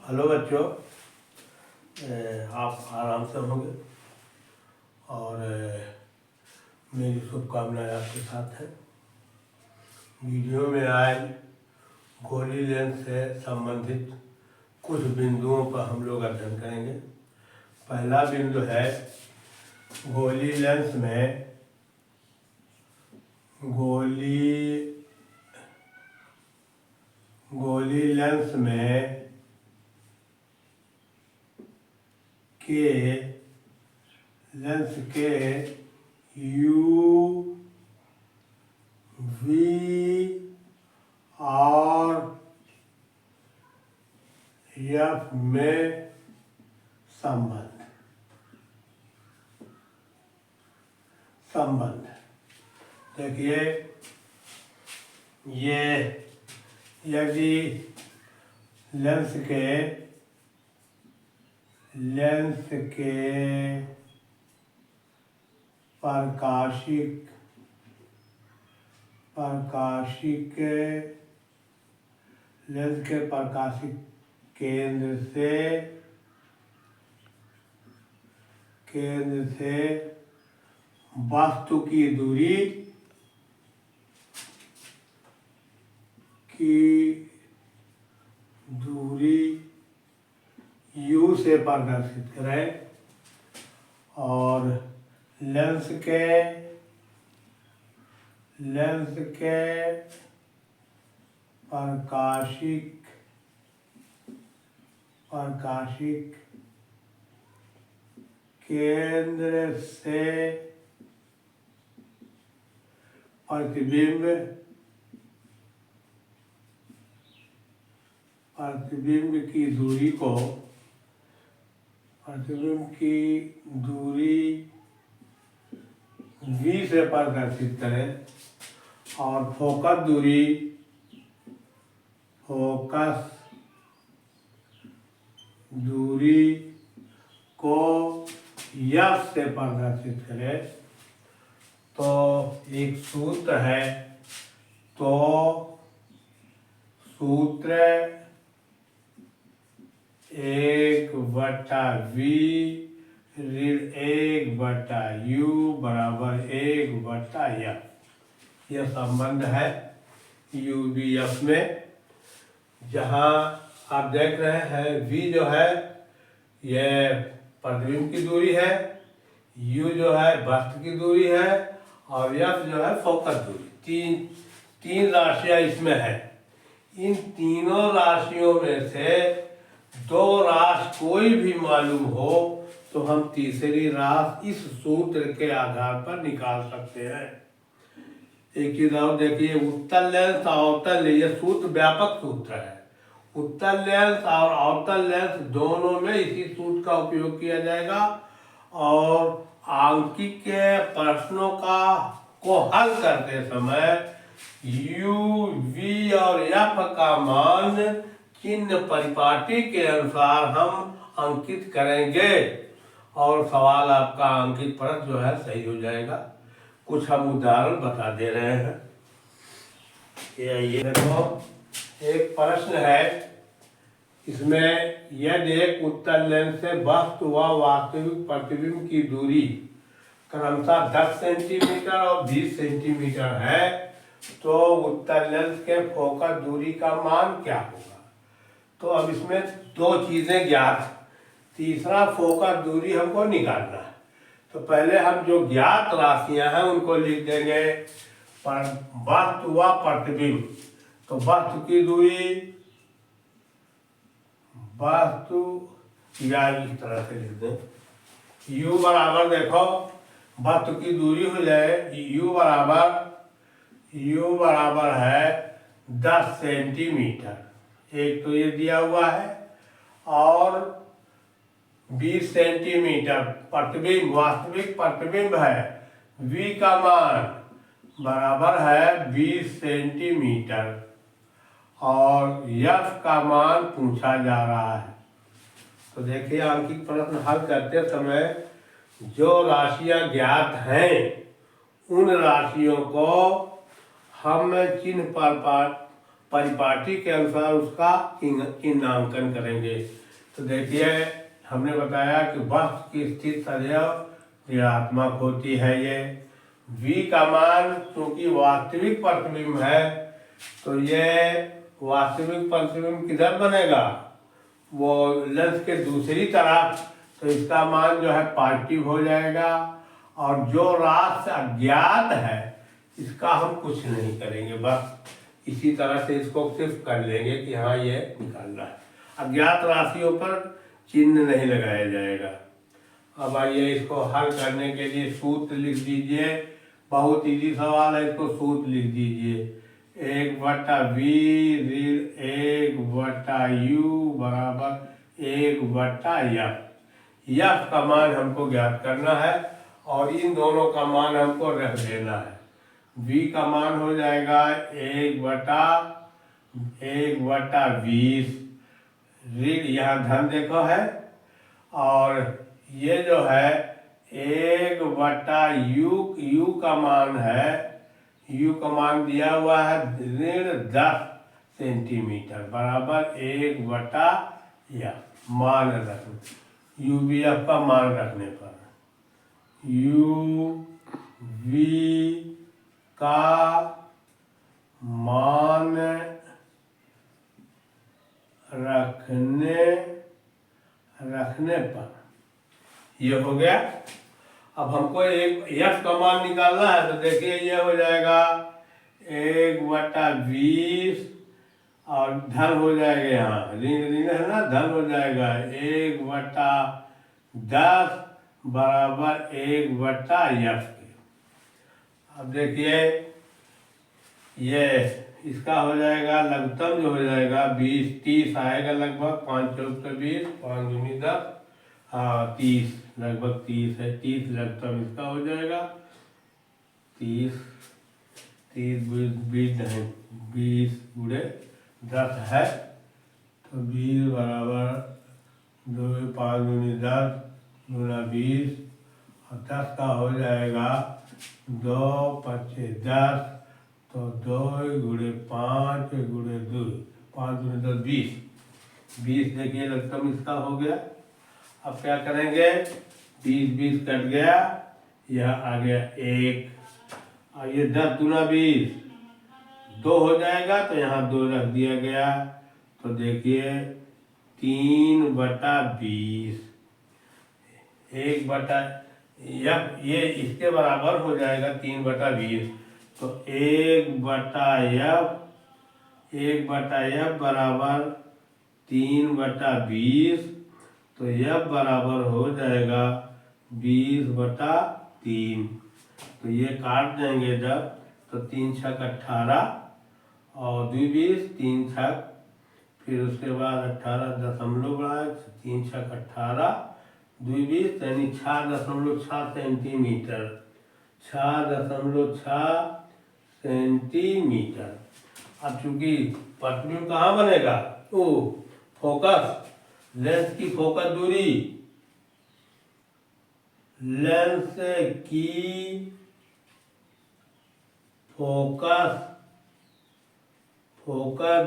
Hello बच्चों, आप आराम से होंगे और मेरी शुभकामनाएं आपके साथ है। वीडियो में आज गोली लेंस से संबंधित कुछ बिंदुओं पर हम लोग अध्ययन करेंगे। पहला बिंदु है गोली लेंस में लेंस के यू वी और एफ में संबंध देखिए, ये यदि लेंस के प्रकाशिक केंद्र से वस्तु की दूरी u से प्रदर्शित करें और लेंस के प्रकाशिक केंद्र से प्रतिबिंब की दूरी v से प्रदर्शित करें और फोकस दूरी को f से प्रदर्शित करें तो एक सूत्र है। तो सूत्र 1/v ऋण 1/u बराबर 1/f। यह संबंध है UVF में, जहाँ आप देख रहे हैं v जो है यह प्रतिबिंब की दूरी है, u जो है वस्तु की दूरी है और f जो है फोकस दूरी। तीन राशियां इसमें है। इन तीनों राशियों में से दो राशि कोई भी मालूम हो तो हम तीसरी राशि इस सूत्र के आधार पर निकाल सकते हैं। एक चीज और देखिए, उत्तल लेंस और अवतल लेंस, यह सूत्र व्यापक सूत्र है। उत्तल लेंस और अवतल लेंस दोनों में इसी सूत्र का उपयोग किया जाएगा और आंकिक के प्रश्नों को हल करते समय u, v और f का मान चिन्ह परिपाटी के अनुसार हम अंकित करेंगे और सवाल आपका अंकित प्रश्न जो है सही हो जाएगा। कुछ हम उदाहरण बता दे रहे हैं। ये देखो, एक प्रश्न है, इसमें यदि एक उत्तल लेंस से वस्तु व वास्तविक प्रतिबिंब की दूरी क्रमशः 10 सेंटीमीटर और 20 सेंटीमीटर है तो उत्तल लेंस के फोकस दूरी का मान क्या होगा। तो अब इसमें दो चीजें ज्ञात, तीसरा फोकस दूरी हमको निकालना है। तो पहले हम जो ज्ञात राशियां हैं उनको लिख देंगे, वस्तु व प्रतिबिंब। तो वस्तु की दूरी, या इस तरह से लिख दें, u बराबर, देखो वस्तु की दूरी हो जाए u बराबर है 10 सेंटीमीटर, एक तो ये दिया हुआ है, और 20 सेंटीमीटर प्रतिबिंब, वास्तविक प्रतिबिंब है। v का मान बराबर है 20 सेंटीमीटर और f का मान पूछा जा रहा है। तो देखिए, अंकित प्रश्न हल करते समय जो राशियां ज्ञात हैं उन राशियों को हम चिन्ह परिपाटी के अनुसार उसका चिन्हांकन करेंगे। तो देखिए हमने बताया कि वस्तु की स्थिति सदैव ऋणात्मक होती है। ये v का मान क्योंकि वास्तविक प्रतिबिंब है तो ये वास्तविक प्रतिबिंब किधर बनेगा, वो लेंस के दूसरी तरफ, तो इसका मान जो है पॉजिटिव हो जाएगा। और जो राशि अज्ञात है इसका हम कुछ नहीं करेंगे, बस इसी तरह से इसको सिर्फ कर लेंगे कि हाँ ये निकालना है। अज्ञात राशियों पर चिन्ह नहीं लगाया जाएगा। अब आइए इसको हल करने के लिए सूत्र लिख दीजिए। बहुत इजी सवाल है, इसको सूत्र लिख दीजिए। 1/v ऋण 1/u बराबर 1/f। यफ का मान हमको ज्ञात करना है और इन दोनों का मान हमको रख देना है। v का मान हो जाएगा 1/20। ऋण यहाँ धन देखो है और ये जो है 1/u का मान है, u का मान दिया हुआ है ऋण 10 सेंटीमीटर बराबर 1/f। मान रखना UVF का मान रखने पर UV का मान रखने पर ये हो गया। अब हमको एक यफ का मान निकालना है तो देखिए ये हो जाएगा 1/20 और धन हो जाएगा, यहाँ ऋण ऋण है ना, धन हो जाएगा 1/10 बराबर 1/f। अब देखिए ये इसका हो जाएगा लघुत्तम जो हो जाएगा 20-30 आएगा, लगभग 5 चौक 20, 5 दूनी 10, 30 लगभग 30 है। 30 लघुत्तम इसका हो जाएगा 30 20 नहीं 20 गुणे 10 है तो 20 बराबर 2 5 दूनी 10 गुना 20 और 10 का हो जाएगा 2 25 10 तो 2 गुणे 5 गुणे 2 5 गुणे 10 20 देखिए लघुत्तम इसका हो गया। अब क्या करेंगे 20 कट गया, यह आ गया 1 और ये 10 दूना 20 2 हो जाएगा तो यहाँ 2 रख दिया गया। तो देखिए 3/20 ये इसके बराबर हो जाएगा 3/20। तो 1/f बराबर 3/20 तो यह बराबर हो जाएगा 20/3। तो ये काट देंगे जब तो 3 छक 18 और 2 20 3 छक, फिर उसके बाद 18 दशमलव बढ़ाए 3 छक 18 2 20 यानी 6.6 सेंटीमीटर 6.6 सेंटीमीटर। अब चूंकि प्रतिबिंब कहाँ बनेगा, ओ फोकस लेंस की फोकस दूरी, लेंस की फोकस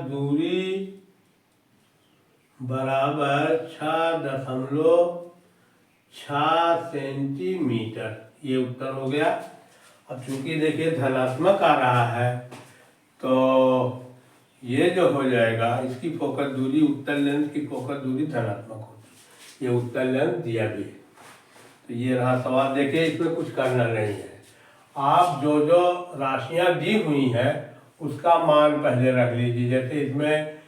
दूरी बराबर 6.6 सेंटीमीटर। ये उत्तर हो गया। अब चूंकि देखिए धनात्मक आ रहा है तो ये जो हो जाएगा इसकी फोकस दूरी, उत्तल लेंस की फोकस दूरी धनात्मक होगी। ये उत्तल लेंस दिया भी है। तो ये रहा सवाल। देखिए इसमें कुछ करना नहीं है, आप जो जो राशियां दी हुई हैं उसका मान पहले रख लीजिए। जैसे इसमें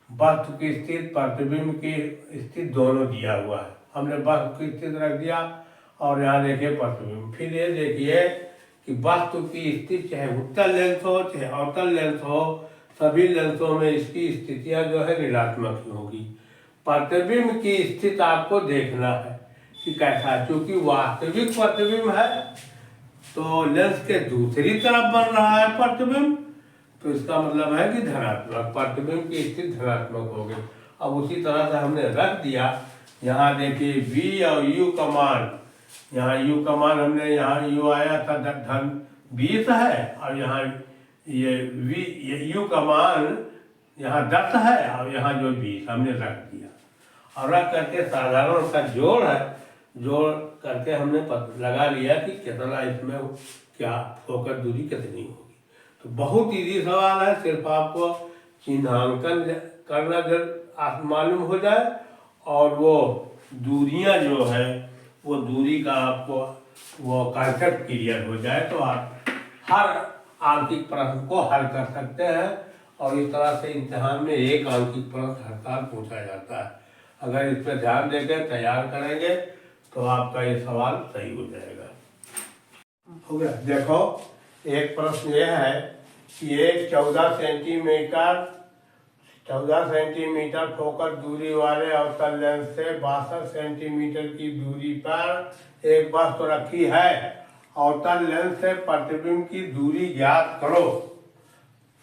वस्तु की स्थिति प्रतिबिंब की स्थिति दोनों दिया हुआ है, हमने वस्तु की स्थिति रख दिया और यहाँ देखिए प्रतिबिंब। फिर ये देखिए कि वस्तु की स्थिति चाहे उत्तल लेंस हो चाहे अवतल लेंस हो, सभी लेंसों में इसकी स्थितियाँ जो है ऋणात्मक ही होगी। प्रतिबिंब की स्थिति आपको देखना है कि कैसा है। चूंकि वास्तविक प्रतिबिंब है तो लेंस के दूसरी तरफ बन रहा है प्रतिबिंब, तो इसका मतलब है कि धनात्मक प्रतिबिंब की स्थिति धनात्मक हो गई। अब उसी तरह से हमने रख दिया। यहाँ देखिए v और u का मान, यहाँ u का मान हमने यहाँ u आया था धन 20 है और यहाँ ये u का मान यहाँ 10 है और यहाँ जो 20 हमने रख दिया, और रख करके साधारण उसका जोड़ है, जोड़ करके हमने लगा लिया कि कितना इसमें क्या फोकस दूरी कितनी होगी। तो बहुत इजी सवाल है, सिर्फ आपको चिन्हांकन करना जब मालूम हो जाए और वो दूरियां जो है वो दूरी का आपको वो कॉन्सेप्ट क्लियर हो जाए तो आप हर आंकिक प्रश्न को हल कर सकते हैं। और इस तरह से इम्तिहान में एक आंकिक प्रश्न हर साल पूछा जाता है। अगर इस पर ध्यान देकर तैयार करेंगे तो आपका ये सवाल सही हो जाएगा। हो गया। देखो एक प्रश्न यह है कि एक 14 सेंटीमीटर फोकस दूरी वाले अवतल लेंस से 62 सेंटीमीटर की दूरी पर एक वस्तु रखी है। अवतल लेंस से प्रतिबिंब की दूरी ज्ञात करो।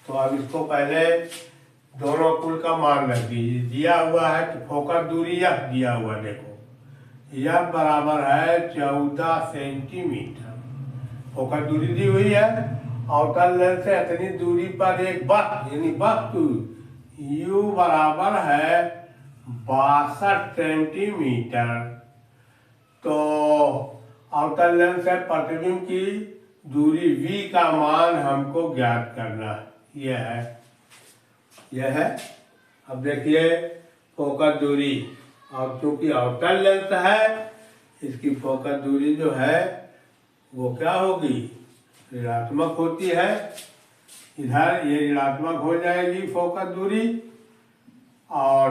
तो अब इसको पहले दोनों कुल का मान रख दीजिए। दिया हुआ है कि फोकस दूरी यह दिया हुआ, देखो यह बराबर है 14 सेंटीमीटर फोकस दूरी दी हुई है। अवतल लेंस से इतनी दूरी पर एक वस्तु यानी वस्तु U बराबर है 62 सेंटीमीटर। तो अवतल लेंस से प्रतिबिंब की दूरी V का मान हमको ज्ञात करना है। यह है। अब देखिए फोकस दूरी, और चूंकि अवतल लेंस है इसकी फोकस दूरी जो है वो क्या होगी, ऋणात्मक होती है। इधर ये ऋणात्मक हो जाएगी फोकस दूरी, और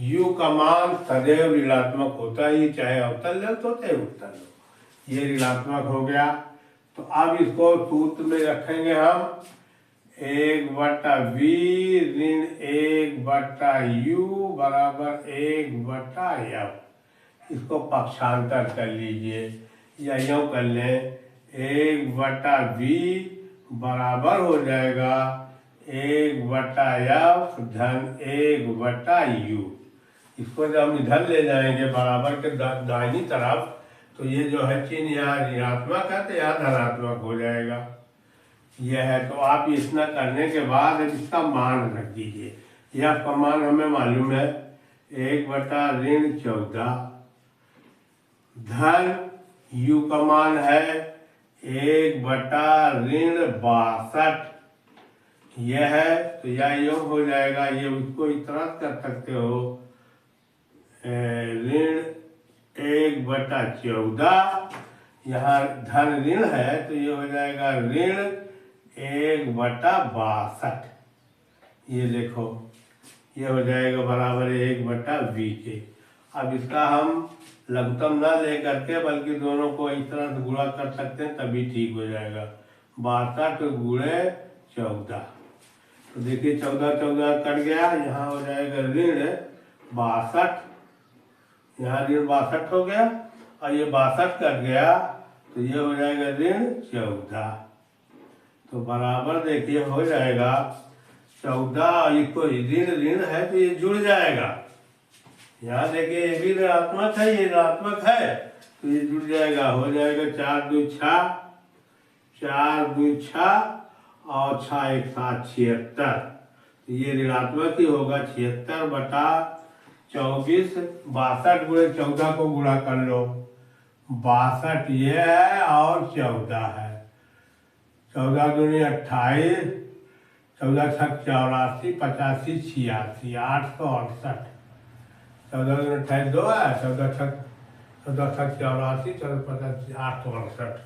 U का मान सदैव ऋणात्मक होता ही, चाहे अवतल लेंस हो चाहे उत्तल हो। ये ऋणात्मक हो गया। तो अब इसको सूत्र में रखेंगे हम 1/V ऋण 1/U बराबर 1/F। इसको पक्षांतर कर लीजिए या यूँ कर लें 1/V बराबर हो जाएगा 1/F धन 1/U। इसको जब हम इधर ले जाएंगे बराबर के दाहिनी तरफ तो ये जो है चिन्ह यहाँ ऋणात्मक है तो यहाँ धनात्मक हो जाएगा। यह है। तो आप इतना करने के बाद इसका मान रख दीजिए। यह का मान हमें मालूम है 1/14 धन U का मान है 1/62। यह है। तो यह योग हो जाएगा, ये उसको इस तरह कर सकते हो ऋण 1/14, यहाँ धन ऋण है तो ये हो जाएगा ऋण 1/62। ये देखो ये हो जाएगा बराबर 1/V के। अब इसका हम लघुत्तम ना ले करके बल्कि दोनों को इस तरह से गुणा कर सकते हैं तभी ठीक हो जाएगा। 62 गुणे 14। तो देखिए 14 कट गया, यहाँ हो जाएगा ऋण 62, यहाँ ऋण 62 हो गया और ये 62 कट गया तो ये हो जाएगा ऋण 14। तो बराबर देखिए हो जाएगा 14, इसको ऋण ऋण है तो ये जुड़ जाएगा। यहाँ देखिए ये भी ऋणात्मक है, ये ऋणात्मक है तो ये जुड़ जाएगा, हो जाएगा 4 2 6, 4 2 6 और 6 1 7 76। तो ये ऋणात्मक ही होगा 76/24। 62 गुणे 14 को गुणा कर लो, 62 ये है और 14 है। 14 दूनी 28, 14 छक 84, 85 86, 868। 14 दूनी 28 2 है, 14 छक 84, 14 85 868।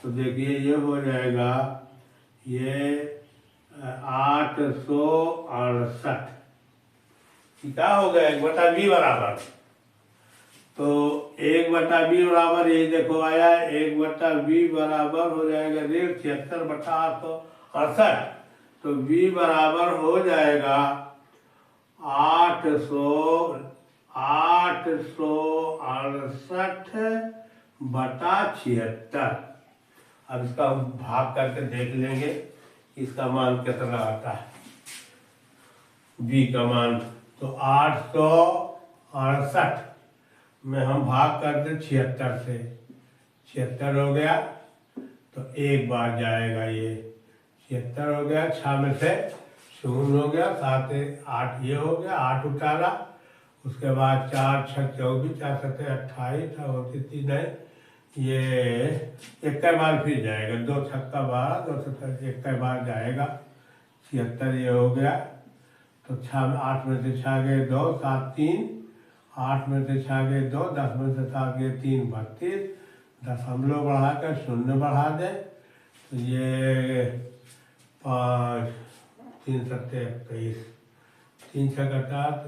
तो देखिए ये हो जाएगा ये 868। क्या हो गया 1/V बराबर, तो 1/V बराबर ये देखो आया 1/V बराबर हो जाएगा ऋण 76/868। तो V बराबर हो जाएगा 868/76। अब इसका हम भाग करके देख लेंगे इसका मान कितना आता है। V का मान तो 868 में हम भाग कर दे 76 से, 76 हो गया तो एक बार जाएगा, ये 76 हो गया, 6 में से शून्य हो गया, 7 8 ये हो गया, 8 उतारा, उसके बाद 4 6 24, 4 7 28, 29 है, ये एक कई बार फिर जाएगा, 2 छक्का 12, 2 7 एक कई बार जाएगा, 76 ये हो गया। तो 8 में से 6 गए 2, 7 3, 8 में से 6 गए 2, 10 में से 7 गए 3, 32, दशमलव बढ़ा कर शून्य बढ़ा दें तो ये 5 3 7 21, 3 6 7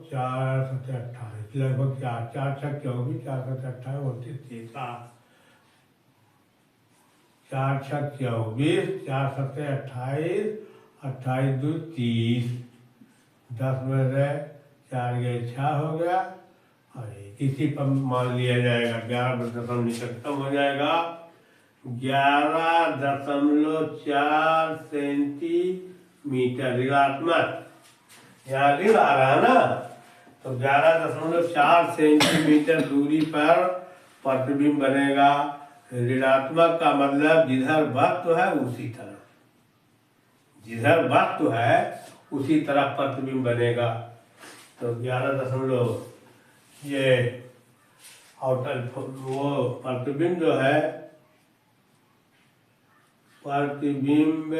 4 7 28, लगभग 4 4 6 24, 4 7 28, 29 30, 4 6 24, 4 7 28, 28 2 30, 10 में से 4 गए 6 हो गया, और इसी पर मान लिया जाएगा 11 निकटतम हो जाएगा 11.4 सेंटीमीटर ऋणात्मक, यहाँ ऋण आ रहा है ना, तो 11.4 सेंटीमीटर दूरी पर प्रतिबिंब बनेगा। ऋणात्मक का मतलब जिधर वस्तु है उसी तरह, जिधर वस्तु है उसी तरह प्रतिबिंब बनेगा। तो 11 ये आउटर वो प्रतिबिंब जो है, प्रतिबिंब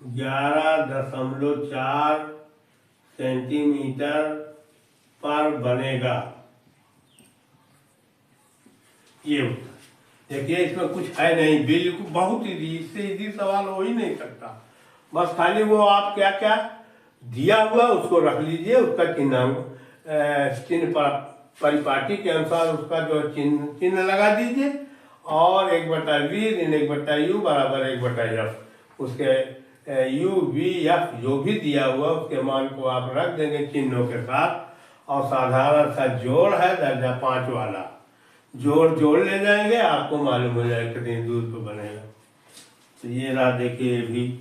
11.4 सेंटीमीटर पर बनेगा। ये देखिए, इसमें कुछ है नहीं, बिल्कुल बहुत इजी, इससे इजी सवाल हो ही नहीं सकता। बस खाली वो आप क्या क्या दिया हुआ उसको रख लीजिए, उसका चिन्ह पर परिपाटी के अनुसार उसका जो चिन्ह लगा दीजिए, और 1/v ऋण 1/u बराबर 1/f, उसके u v f जो भी दिया हुआ उसके मान को आप रख देंगे चिन्हों के साथ, और साधारण सा जोड़ है दर्जा 5 वाला, जोड़ ले जाएंगे, आपको मालूम हो जाएगा कितनी दूर पे बनेगा। तो ये रहा, देखिए भी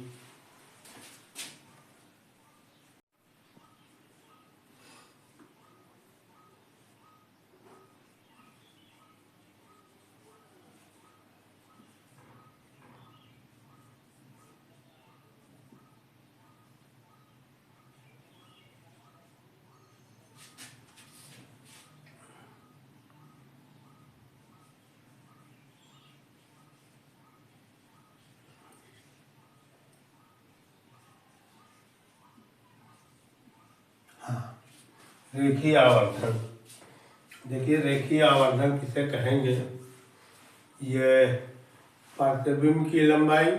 रेखीय आवर्धन। देखिए, रेखीय आवर्धन किसे कहेंगे? ये प्रतिबिंब की लंबाई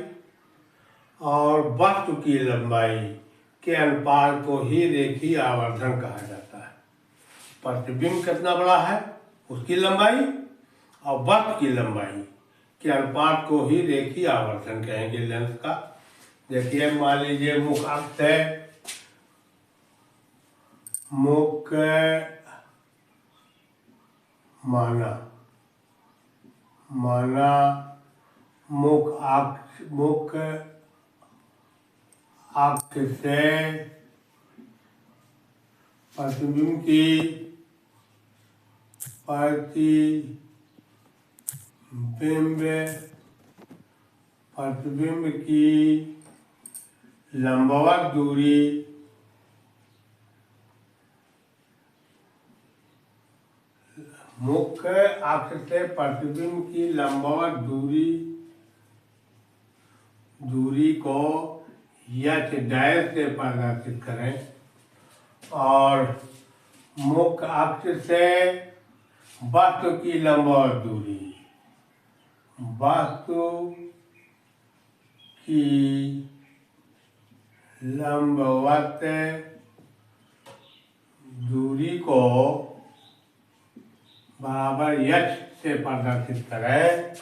और वस्तु की लंबाई के अनुपात को ही रेखीय आवर्धन कहा जाता है। प्रतिबिंब कितना बड़ा है उसकी लंबाई और वस्तु की लंबाई के अनुपात को ही रेखीय आवर्धन कहेंगे, लेंस का। देखिए, मान लीजिए मुख अक्ष है, मुख माना मुख अक्ष से प्रतिबिंब की लंबवत दूरी मुख्य अक्ष से प्रतिबिंब की लंबवत दूरी को h डैश से परिभाषित करें, और मुख्य अक्ष से वस्तु की लंबवत दूरी, वस्तु की लंबवत दूरी को बराबर h से प्रदर्शित करें,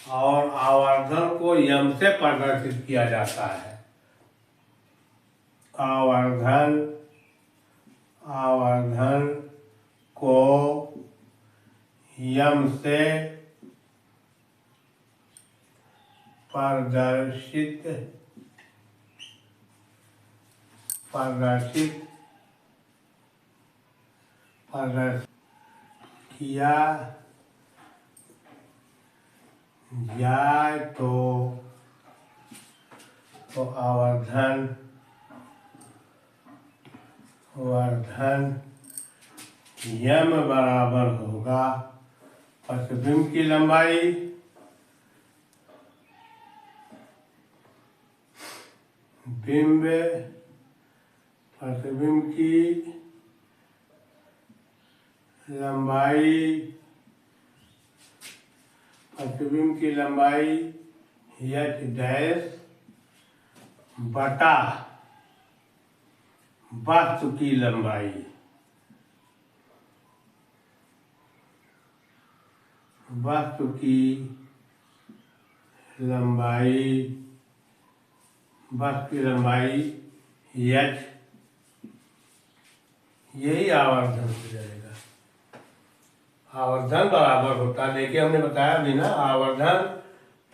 और आवर्धन को m से प्रदर्शित किया जाता है। आवर्धन को m से प्रदर्शित किया जाए तो तो आवर्धन वर्धन यम बराबर होगा प्रतिबिंब की लंबाई बिंब प्रतिबिंब की लंबाई प्रतिबिंब की लंबाई h डैश बटा वस्तु की लंबाई वस्तु की लंबाई h यही आवर्धन हो जाएगा। आवर्धन बराबर होता है, देखिए हमने बताया भी ना, आवर्धन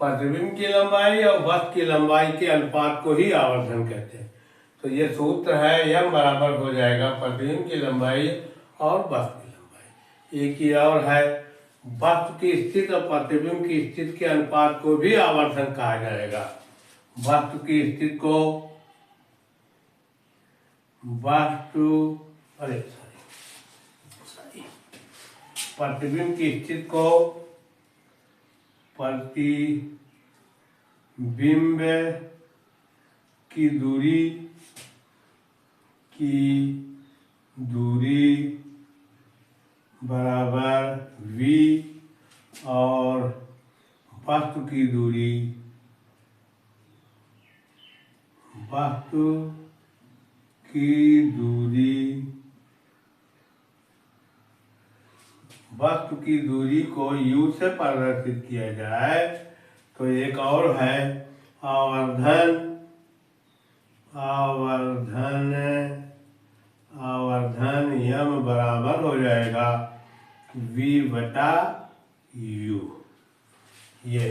प्रतिबिंब की लंबाई और वस्तु की लंबाई के अनुपात को ही आवर्धन कहते हैं। तो ये सूत्र है, यम बराबर हो जाएगा प्रतिबिंब की लंबाई और वस्तु की लंबाई। एक ही और है, वस्तु की स्थिति और प्रतिबिंब की स्थिति के अनुपात को भी आवर्धन कहा जाएगा। वस्तु की स्थिति को प्रतिबिंब की स्थिति को प्रतिबिंब की दूरी बराबर v और वस्तु की दूरी वस्तु की दूरी को u से परिवर्तित किया जाए तो एक और है आवर्धन यम बराबर हो जाएगा v बटा u। ये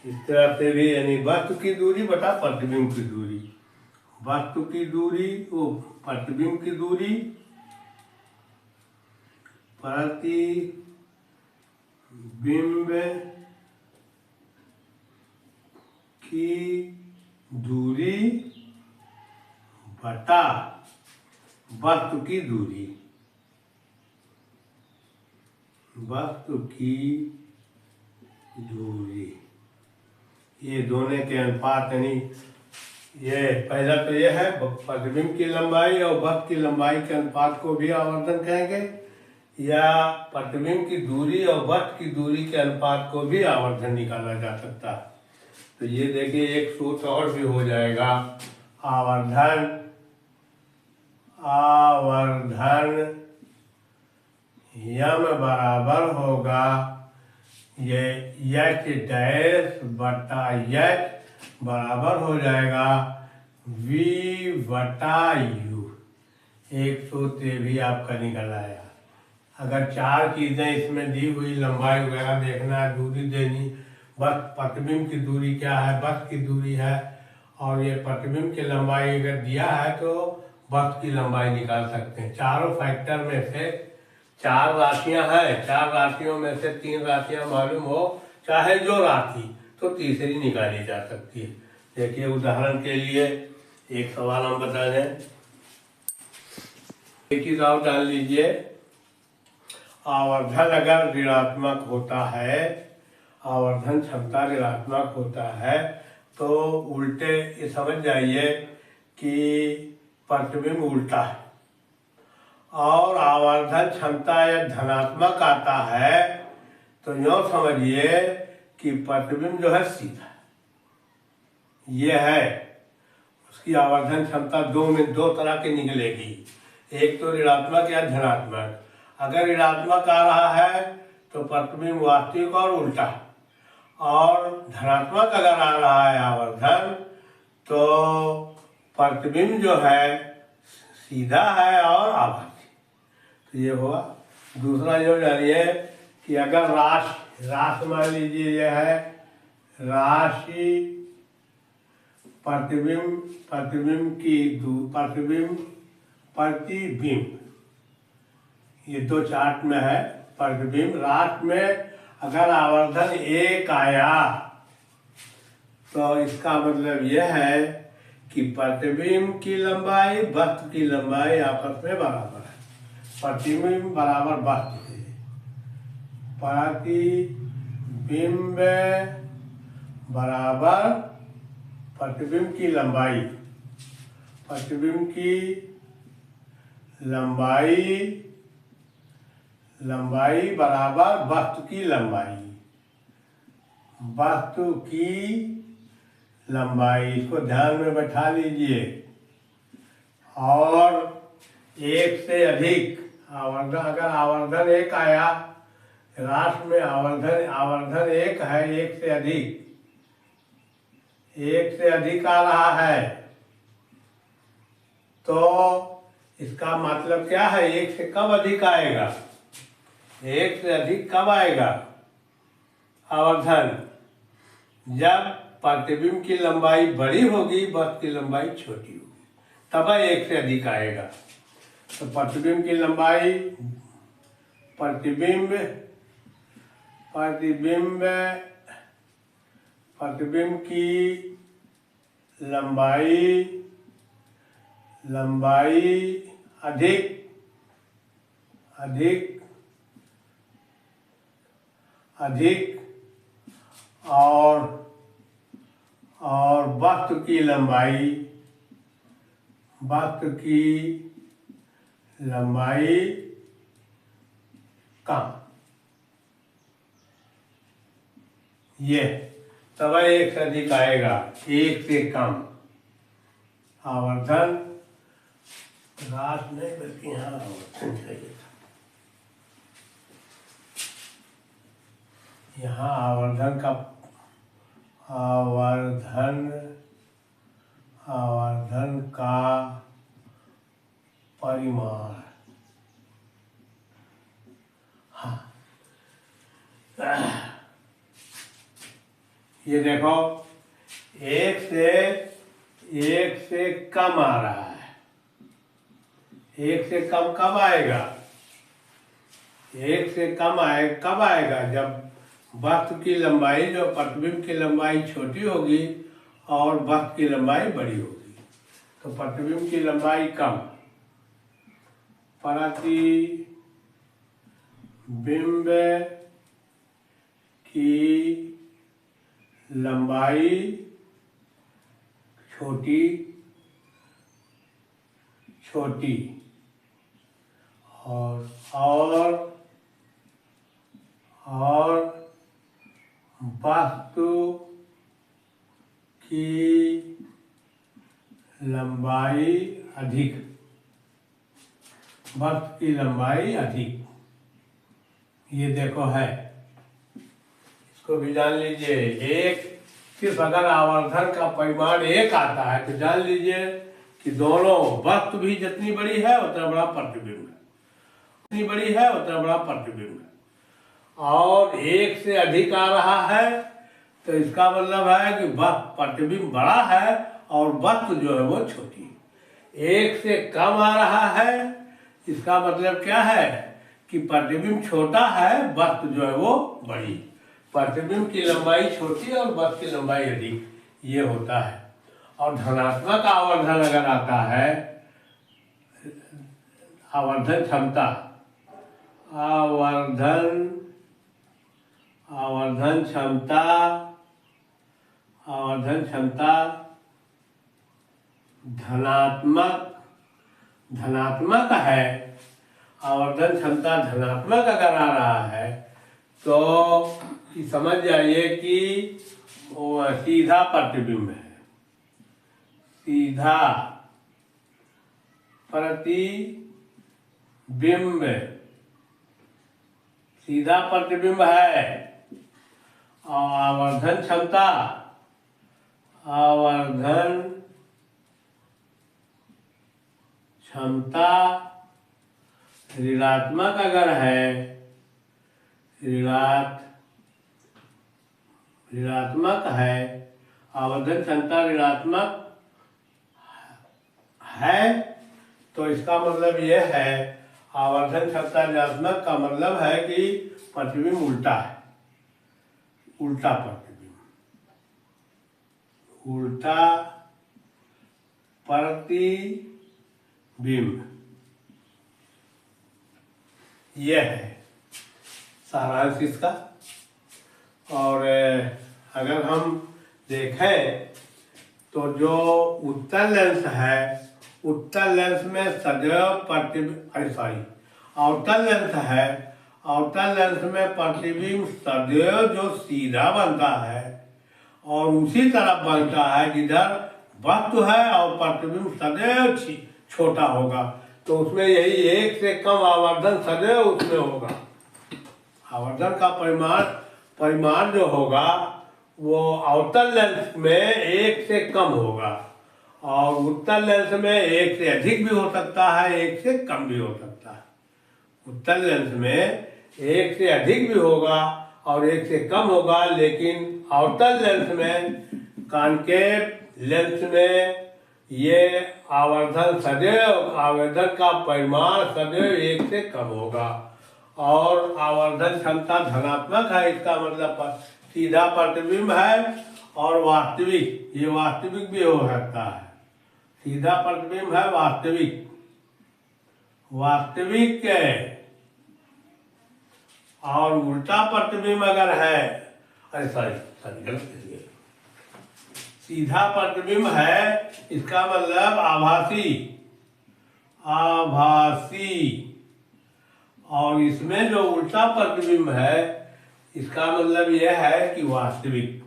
इस तरह से भी, यानी वस्तु की दूरी बटा प्रतिबिंब की दूरी, वस्तु की दूरी वो प्रतिबिंब की दूरी, प्रतिबिंब की दूरी बटा वस्तु की दूरी, ये दोनों के अनुपात, यानी ये पहला तो ये है प्रतिबिंब की लंबाई और वस्तु की लंबाई के अनुपात को भी आवर्धन कहेंगे, या प्रतिबिंब की दूरी और वस्तु की दूरी के अनुपात को भी आवर्धन निकाला जा सकता है। तो ये देखिए एक सूत्र और भी हो जाएगा, आवर्धन यम बराबर होगा ये h डैश बटा h बराबर हो जाएगा v बटा u। एक सूत्र भी आपका निकल आया। अगर चार चीजें इसमें दी हुई, लंबाई वगैरह देखना है, दूरी देनी, बस प्रतिबिंब की दूरी क्या है, वस्तु की दूरी है, और ये प्रतिबिंब की लंबाई अगर दिया है तो वस्तु की लंबाई निकाल सकते हैं। चारों फैक्टर में से चार राशियां हैं, चार राशियों में से तीन राशियां मालूम हो, चाहे जो राशि, तो तीसरी निकाली जा सकती है। देखिए उदाहरण के लिए एक सवाल हम बता दें, एक ही दाव डाल लीजिए। आवर्धन अगर ऋणात्मक होता है, आवर्धन क्षमता ऋणात्मक होता है, तो उल्टे ये समझ जाइए कि प्रतिबिंब उल्टा है, और आवर्धन क्षमता या धनात्मक आता है तो यूँ समझिए कि प्रतिबिंब जो है सीधा, ये है उसकी आवर्धन क्षमता दो तरह की निकलेगी, एक तो ऋणात्मक या धनात्मक। अगर ऋणात्मक आ रहा है तो प्रतिबिंब वास्तविक और उल्टा, और धनात्मक अगर आ रहा है आवर्धन तो प्रतिबिंब जो है सीधा है और आभासी। तो ये हुआ। दूसरा जो जानिए कि अगर राशि मान लीजिए यह है राशि प्रतिबिंब ये दो चार्ट में है। प्रतिबिंब राशि में अगर आवर्धन 1 आया तो इसका मतलब यह है कि प्रतिबिंब की लंबाई वस्तु की लंबाई आपस में बराबर है। प्रतिबिंब बराबर वस्तु है। प्रतिबिंब बराबर प्रतिबिंब की लंबाई। प्रतिबिंब की लंबाई बराबर वस्तु की लंबाई। वस्तु की लंबाई, इसको ध्यान में बैठा लीजिए। और एक से अधिक आवर्धन, अगर आवर्धन एक आया, राष्ट्र में आवर्धन एक है, एक से अधिक आ रहा है, तो इसका मतलब क्या है? एक से कब अधिक आएगा? एक से अधिक कब आएगा आवर्धन? जब प्रतिबिंब की लंबाई बड़ी होगी, वस्तु की लंबाई छोटी होगी, तब एक से अधिक आएगा। तो प्रतिबिंब की लंबाई, प्रतिबिंब की लंबाई अधिक और वस्तु की लंबाई कम, ये तब एक से अधिक आएगा। एक से कम आवर्धन, रास नहीं बल्कि यहाँ आवर्धन चाहिए था। यहाँ आवर्धन का परिमाण, हाँ, ये देखो, एक से कम आ रहा है। एक से कम कब आएगा? एक से कम कब आएगा? जब वस्तु की लंबाई, जो प्रतिबिंब की लंबाई छोटी होगी और वस्तु की लंबाई बड़ी होगी, तो प्रतिबिंब की लंबाई कम। प्रतिबिंब की लंबाई छोटी और वस्तु की लंबाई अधिक। ये देखो है, इसको भी जान लीजिए। एक सिर्फ अगर आवर्धन का परिमाण एक आता है तो जान लीजिए कि दोनों वस्तु भी जितनी बड़ी है उतना बड़ा प्रतिबिंब है, जितनी बड़ी है उतना बड़ा प्रतिबिंब है। और एक से अधिक आ रहा है तो इसका मतलब है कि प्रतिबिंब बड़ा है और वस्तु जो है वो छोटी है। एक से कम आ रहा है, इसका मतलब क्या है कि प्रतिबिंब छोटा है, वस्तु जो है वो बड़ी। प्रतिबिंब की लंबाई छोटी और वस्तु की लंबाई अधिक, ये होता है। और धनात्मक आवर्धन अगर आता है, आवर्धन क्षमता, धनात्मक है, आवर्धन क्षमता धनात्मक अगर आ रहा है तो समझ जाइए कि वो सीधा प्रतिबिंब है। सीधा प्रतिबिंब है। और आवर्धन क्षमता ऋणात्मक अगर है, ऋणात्मक है, आवर्धन क्षमता ऋणात्मक है, तो इसका मतलब यह है, आवर्धन क्षमता ऋणात्मक का मतलब है कि प्रतिबिंब उल्टा है, उल्टा प्रतिबिंब। उल्टा प्रतिबिंब, यह है सारांश इसका। और अगर हम देखें तो जो उत्तल लेंस है, उत्तल लेंस में सदैव आउटर लेंस है, आउटर लेंस में प्रतिबिंब सदैव जो सीधा बनता है और उसी तरफ बनता है जिधर वस्तु है, और प्रतिबिंब सदैव छोटा होगा। तो उसमें यही एक से कम आवर्धन सदैव उसमें होगा। आवर्धन का परिमाण जो होगा वो आउटर लेंस में एक से कम होगा, और उत्तल लेंस में एक से अधिक भी हो सकता है, एक से कम भी हो सकता है। उत्तल लेंस में एक से अधिक भी होगा और एक से कम होगा, लेकिन आउटर लेंस में, कॉन्केव लेंस में ये आवर्धन का परिमाण सदैव एक से कम होगा, और आवर्धन क्षमता धनात्मक है। इसका मतलब सीधा प्रतिबिंब है और वास्तविक, ये वास्तविक भी हो सकता है। सीधा प्रतिबिंब है वास्तविक है, और उल्टा प्रतिबिंब अगर है, अरे सॉरी गलत, सीधा प्रतिबिंब है इसका मतलब आभासी, और इसमें जो उल्टा प्रतिबिंब है इसका मतलब यह है कि वास्तविक,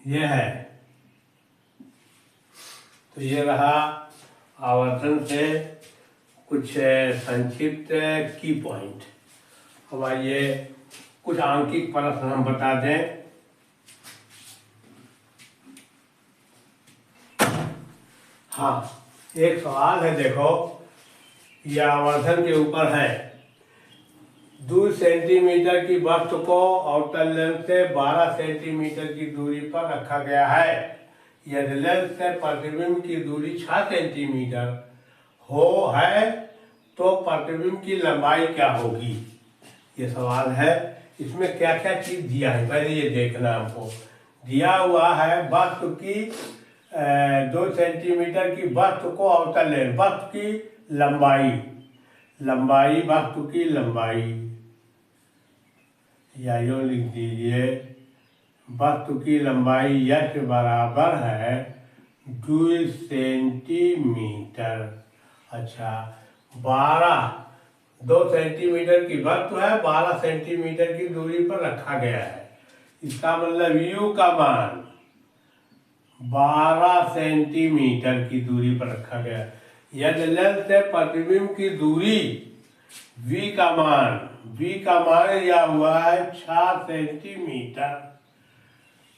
यह है। तो ये रहा आवर्धन से कुछ संक्षिप्त की पॉइंट। अब आइए कुछ आंकिक प्रश्न हम बता दें। हाँ, एक सवाल है, देखो यह आवर्धन के ऊपर है। 2 सेंटीमीटर की वस्तु को आउटर लेंस से 12 सेंटीमीटर की दूरी पर रखा गया है। यदि लेंस से प्रतिबिंब की दूरी 6 सेंटीमीटर है तो प्रतिबिंब की लंबाई क्या होगी? ये सवाल है। इसमें क्या क्या चीज दिया है पहले ये देखना हमको। दिया हुआ है वस्तु की 2 सेंटीमीटर की वस्तु को आउटर लेंस, वस्तु की लंबाई, वस्तु की लंबाई, या यूँ लिख दीजिए वस्तु की लंबाई h बराबर है 2 सेंटीमीटर। अच्छा, 2 सेंटीमीटर की वस्तु है, 12 सेंटीमीटर की दूरी पर रखा गया है। इसका मतलब u का मान 12 सेंटीमीटर की दूरी पर रखा गया है। यदि लेंस से प्रतिबिंब की दूरी v का मान या हुआ है 6 सेंटीमीटर,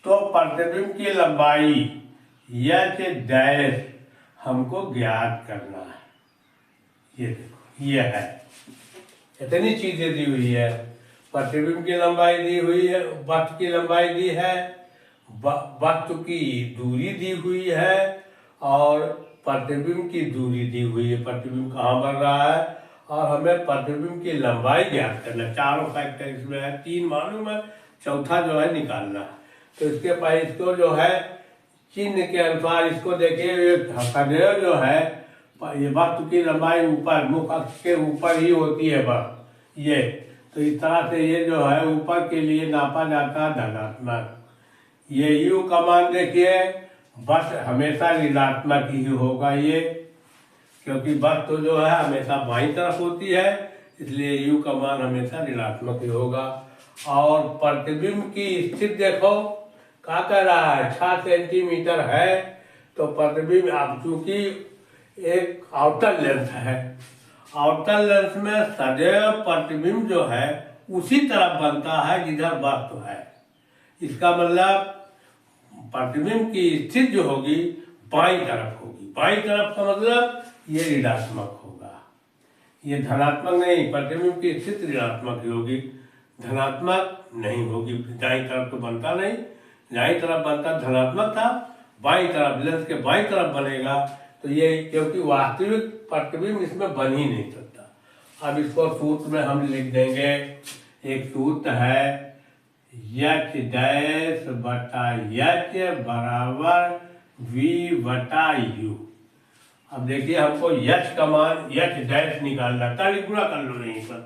तो प्रतिबिंब की लंबाई h डैश हमको ज्ञात करना है। ये देखो, ये है, इतनी चीजें दी हुई है। प्रतिबिंब की लंबाई दी हुई है, वस्तु की लंबाई दी है, वस्तु की दूरी दी हुई है, और प्रतिबिंब की दूरी दी हुई है। प्रतिबिंब कहाँ बन रहा है, और हमें प्रतिबिंब की लंबाई ज्ञात करना। चारों फैक्टर इसमें है, 3 मालूम है, चौथा जो है निकालना है। तो इसके पास इसको जो है चिन्ह के अनुसार इसको देखिए, सदैव जो है ये वस्तु की लंबाई ऊपर मुख अक्ष के ऊपर ही होती है बस ये। तो इस तरह से ये जो है ऊपर के लिए नापा जाता है धनात्मक। ये u का मान देखिए बस हमेशा ऋणात्मक ही होगा ये, क्योंकि वस्तु जो है हमेशा बाईं तरफ होती है, इसलिए u का मान हमेशा ऋणात्मक ही होगा। और प्रतिबिंब की स्थिति देखो, क्या कह रहा है, 6 सेंटीमीटर है, तो प्रतिबिंब अब चूंकि एक आउटर लेंस है, आउटर लेंस में सदैव प्रतिबिंब जो है उसी तरफ बनता है जिधर वस्तु है। इसका मतलब प्रतिबिंब की स्थिति जो होगी बाईं तरफ होगी। बाईं तरफ का मतलब ये ऋणात्मक होगा, ये धनात्मक नहीं। प्रतिबिंब की स्थिति ऋणात्मक ही होगी, धनात्मक नहीं होगी। दाईं तरफ तो बनता नहीं, दाईं तरफ बनता धनात्मक था, बाईं तरफ लेंस के बाईं तरफ बनेगा। तो ये क्योंकि वास्तविक प्रतिबिंब इसमें बन ही नहीं सकता। अब इसको सूत्र में हम लिख देंगे, एक सूत्र है यच डैश बटा यच बराबर वी बटा यू। अब देखिए हमको यच का मान यच डैश निकालना, ताली पूरा कर लो यहीं पर।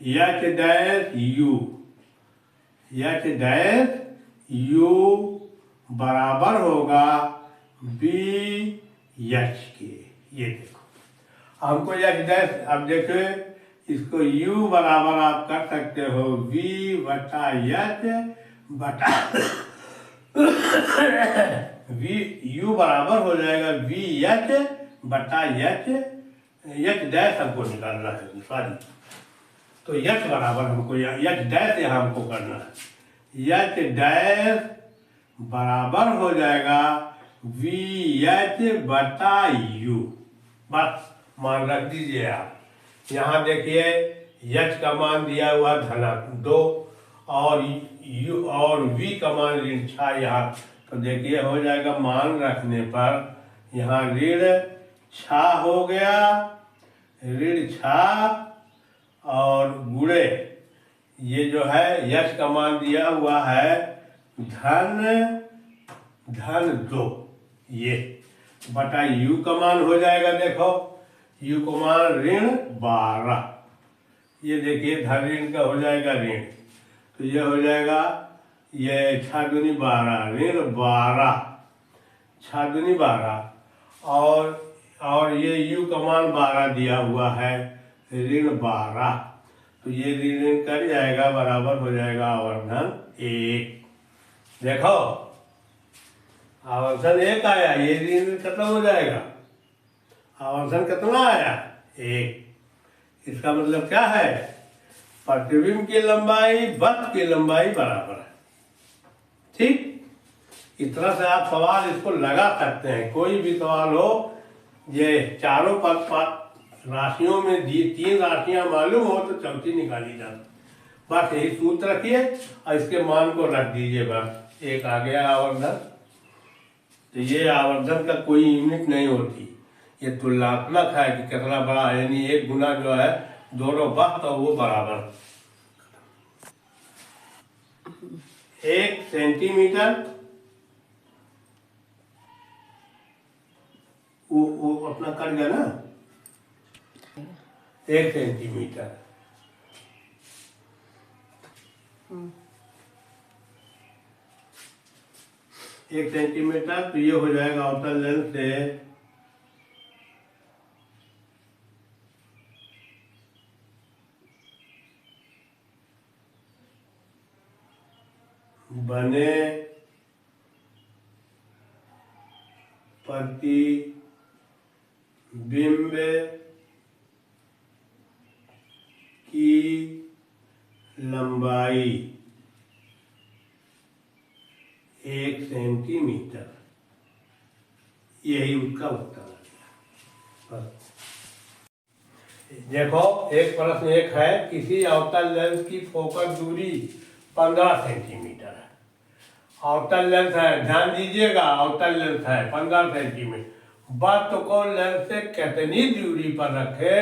H dash U, H dash U बराबर होगा बी यच के। ये देखो हमको यच डैश, अब देखो इसको u बराबर आप कर सकते हो v बटा यच बटा u बराबर हो जाएगा v यच बटा यच, यच डैश हमको निकालना है सॉरी, तो यच बराबर हमको यच डैश यहाँ हमको करना है। यच डैश बराबर हो जाएगा v यच बटा u, बस मान रख दीजिए आप। यहाँ देखिए यच का मान दिया हुआ धनात्मक 2 और u और v का मान ऋण 6 यहाँ, तो देखिए हो जाएगा मान रखने पर यहाँ ऋण 6 हो गया, ऋण 6 और गुणे ये जो है यच का मान दिया हुआ है धन 2, ये बटा u का मान हो जाएगा, देखो u का मान ऋण 12, ये देखिए धन ऋण का हो जाएगा ऋण, तो ये हो जाएगा ये 6 दूनी 12 ऋण 12, 6 दूनी 12 और ये u का मान 12 दिया हुआ है ऋण 12, तो ये ऋण कर जाएगा बराबर हो जाएगा आवर्धन 1। देखो आवर्धन 1 आया, ये ऋण खत्म हो जाएगा, आवर्धन कितना आया 1। इसका मतलब क्या है, प्रतिबिंब की लंबाई वक्र की लंबाई बराबर है। ठीक, इस तरह से आप सवाल इसको लगा सकते हैं, कोई भी सवाल हो, ये चारों पद राशियों में 3 राशियां मालूम हो तो चौथी निकाली जाती, बस यही सूत्र रखिए और इसके मान को रख दीजिए, बस एक आ गया आवर्धन। तो ये आवर्धन का कोई यूनिट नहीं होती, ये तुलनात्मक है कि कितना बड़ा है, यानी एक गुना जो है दोनों वक्त और वो बराबर। 1 सेंटीमीटर वो अपना कर गया ना, 1 सेंटीमीटर, एक सेंटीमीटर, तो ये हो जाएगा अवतल लेंस से बने प्रतिबिंब की लंबाई 1 सेंटीमीटर, यही उसका उत्तर है। देखो एक प्रश्न एक है, किसी अवतल लेंस की फोकस दूरी 15 सेंटीमीटर है, अवतल लेंस है, ध्यान दीजिएगा अवतल लेंस है 15 सेंटीमीटर, वस्तु को लेंस से कितनी दूरी पर रखे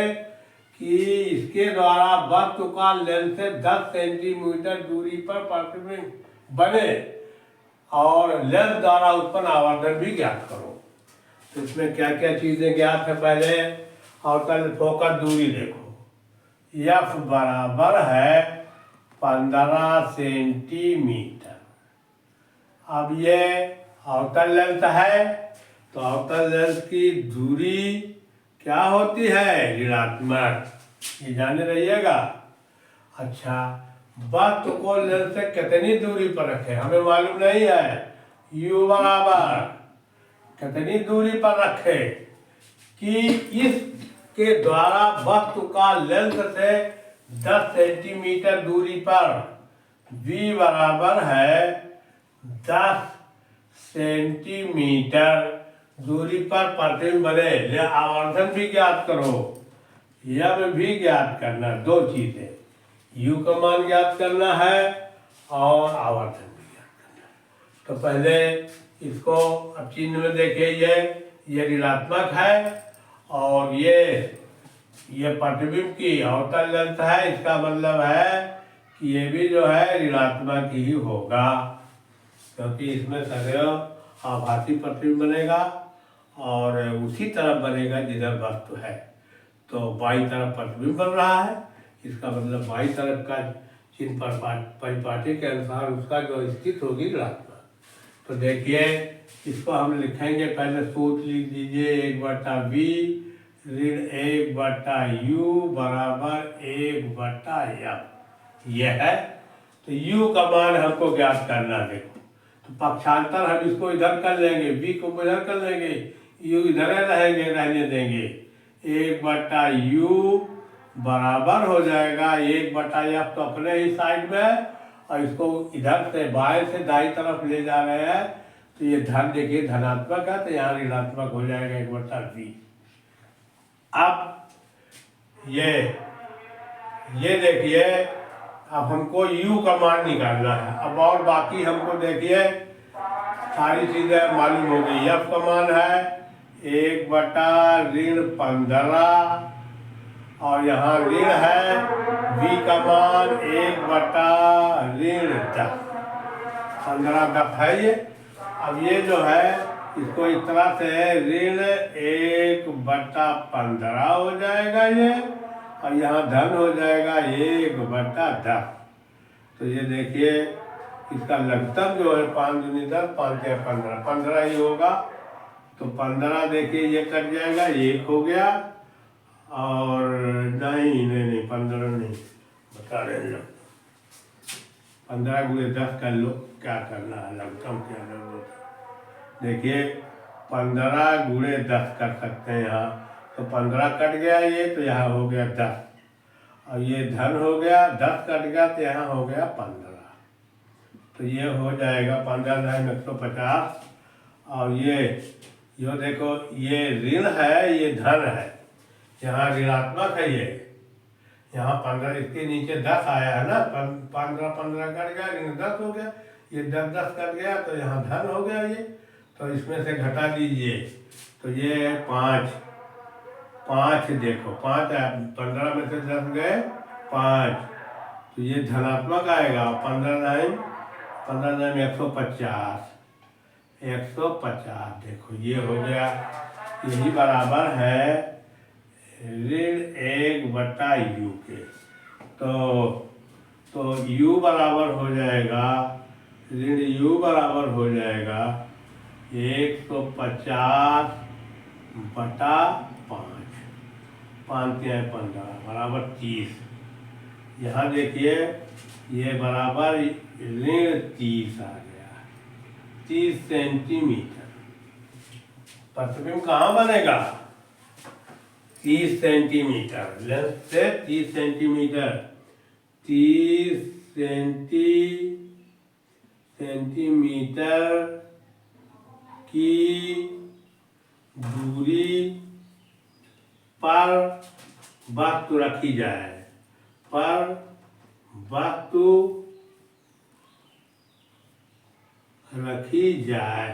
कि इसके द्वारा वस्तु का लेंस से 10 सेंटीमीटर दूरी पर प्रतिबिंब बने और लेंस द्वारा उत्पन्न आवर्धन भी ज्ञात करो। तो इसमें क्या क्या चीजें ज्ञात है, पहले अवतल फोकस दूरी देखो, F बराबर है 15 सेंटीमीटर। अब ये अवतल लेंस है, तो अवतल लेंस की दूरी क्या होती है, ऋणात्मक, ये जाने रहिएगा। अच्छा, वस्तु को लेंस से कितनी दूरी पर रखे हमें मालूम नहीं है, u बराबर कितनी दूरी पर रखे कि इसके द्वारा वस्तु का लेंस से 10 सेंटीमीटर दूरी पर v बराबर है 10 सेंटीमीटर दूरी पर प्रतिबिंब बने, या आवर्धन भी ज्ञात करो, यह भी ज्ञात करना, 2 चीजें, u का मान ज्ञात करना है और आवर्धन भी ज्ञात करना है। तो पहले इसको अब चिन्ह में देखिए, ये ऋणात्मक है और ये ये प्रतिबिंब की अवतल लेंथ है, इसका मतलब है कि ये भी जो है ऋणात्मक ही होगा, क्योंकि इसमें सदैव आभासी प्रतिबिंब बनेगा और उसी तरफ बनेगा जिधर वस्तु है। तो बाई तरफ प्रतिबिंब बन रहा है, इसका मतलब बाई तरफ का चिन्ह परिपाटी के अनुसार उसका जो स्थिति होगी ऋणात्मक। तो देखिए इसको हम लिखेंगे, पहले सूत्र लिख दीजिए 1/v ऋण 1/u बराबर 1/f। यह है, तो u का मान हमको ज्ञात करना। देखो तो पक्षांतर हम इसको इधर कर लेंगे, v को इधर कर लेंगे, u इधर रहने देंगे। 1/u बराबर हो जाएगा 1/f, तो अपने ही साइड में है और इसको इधर से बाएं से दाईं तरफ ले जा रहे हैं, तो ये धन देखिए धनात्मक है, तो यहाँ ऋणात्मक हो जाएगा 1/v। अब ये देखिए, अब हमको u का मान निकालना है। अब और बाकी हमको देखिए सारी चीजें मालूम हो गई। f का मान है 1/15 और यहाँ ऋण है v का मान 1/10। 15 है ये। अब ये जो है इसको इस तरह से ऋण 1/15 हो जाएगा ये, और यहाँ धन हो जाएगा 1/10। तो ये देखिए इसका लघुत्तम जो है 5 दूनी 10, 5 या 15, 15 ही होगा। तो 15 देखिए ये कट जाएगा, 1 हो गया, और नहीं 15 नहीं, बता रहे हैं 15 × 10 कर लो, क्या करना है, लघुत्तम क्या जरूरत है। देखिए 15 × 10 कर सकते हैं यहाँ, तो 15 कट गया ये, तो यहाँ हो गया 10, और ये धन हो गया, 10 कट गया तो यहाँ हो गया 15। तो ये हो जाएगा 15 × 150, और ये देखो ये ऋण है, ये धन है, यहाँ ऋणात्मक है ये, यहाँ 15 इसके नीचे 10 आया है ना, 15 कट गया, ऋण 10 हो गया, ये 10 कट गया, तो यहाँ धन हो गया ये। तो इसमें से घटा दीजिए, तो ये 5 देखो 5 है, 15 में से 10 गए 5, तो ये धनात्मक आएगा। 15 9 150, 150 देखो ये हो गया, यही बराबर है ऋण 1/u के। तो u बराबर हो जाएगा, ऋण u बराबर हो जाएगा 150/5, 5 या 15 बराबर 30। यहाँ देखिए ये बराबर ऋण 30 आ गया, 30 सेंटीमीटर। प्रतिबिंब कहाँ बनेगा, 30 सेंटीमीटर लेंथ से 30 सेंटीमीटर, 30 सेंटीमीटर की दूरी पर वस्तु रखी जाए, पर वस्तु रखी जाए।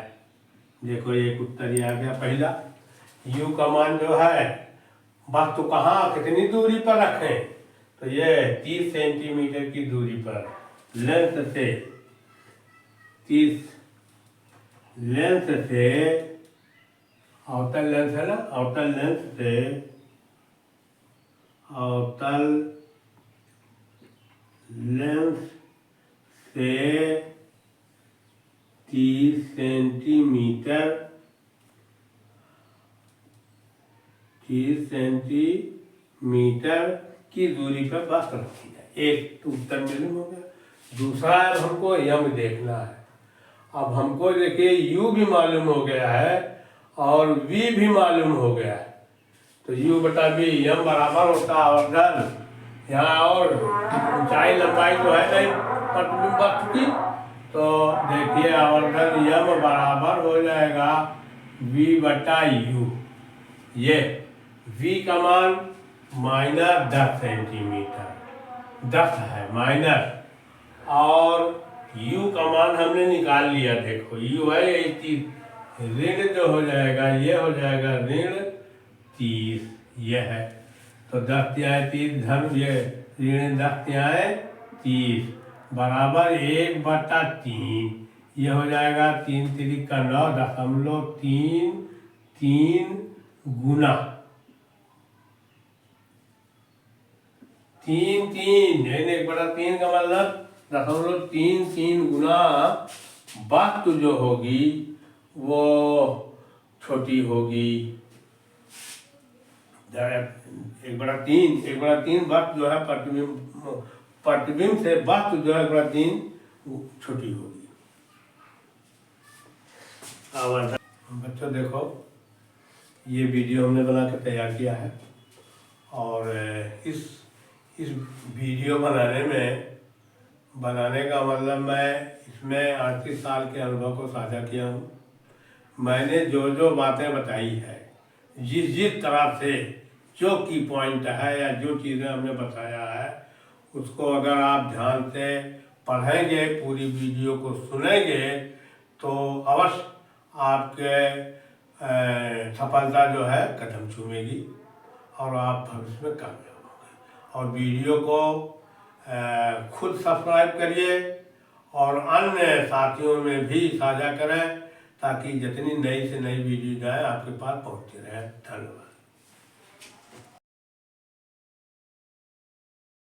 देखो एक उत्तर ही आ गया पहला। u का मान जो है वस्तु कहाँ कितनी दूरी पर रखें, तो ये 30 सेंटीमीटर की दूरी पर लेंथ से, 30 लेंथ से, अवतल लेंथ है ना, अवतल लेंथ से, अवतल लेंथ से 30 सेंटीमीटर की दूरी पर बस रखी जाए। एक तो उत्तर मालूम हो गया। दूसरा है हमको यम देखना है। अब हमको देखिए u भी मालूम हो गया है और v भी मालूम हो गया है, तो u/v यम बराबर होता है अवर्धन। यहाँ और ऊंचाई लंबाई तो है नहीं प्रतिबिंब वस्तु की, तो देखिए आवर्धन यम बराबर हो जाएगा v/u। ये v का मान -10 सेंटीमीटर, 10 है माइनस, और u का मान हमने निकाल लिया। देखो u है यही 30, ऋण जो हो जाएगा ये हो जाएगा ऋण 30, ये है। तो 10 तिहाई 30 धन ये ऋण 10 तिहाई 30 बराबर 1/3। ये हो जाएगा 3 तिरिक का 9.33 गुना 3 यानी 1/3 का मतलब 0.33 गुना वस्तु जो होगी वो छोटी होगी। 1/3 वस्तु जो है प्रतिबिंब से वस्तु जो है 1/3 छोटी होगी। अब बच्चों देखो, ये वीडियो हमने बना के तैयार किया है और इस वीडियो बनाने का मतलब मैं इसमें 38 साल के अनुभव को साझा किया हूँ। मैंने जो जो बातें बताई है, जिस तरह से जो की पॉइंट है या जो चीज़ें हमने बताया है, उसको अगर आप ध्यान से पढ़ेंगे, पूरी वीडियो को सुनेंगे, तो अवश्य आपके सफलता जो है कदम चूमेगी और आप भविष्य में कामयाब होंगे। और वीडियो को खुद सब्सक्राइब करिए और अन्य साथियों में भी साझा करें, ताकि जितनी नई से नई वीडियो जाए आपके पास पहुंचती रहे। धन्यवाद।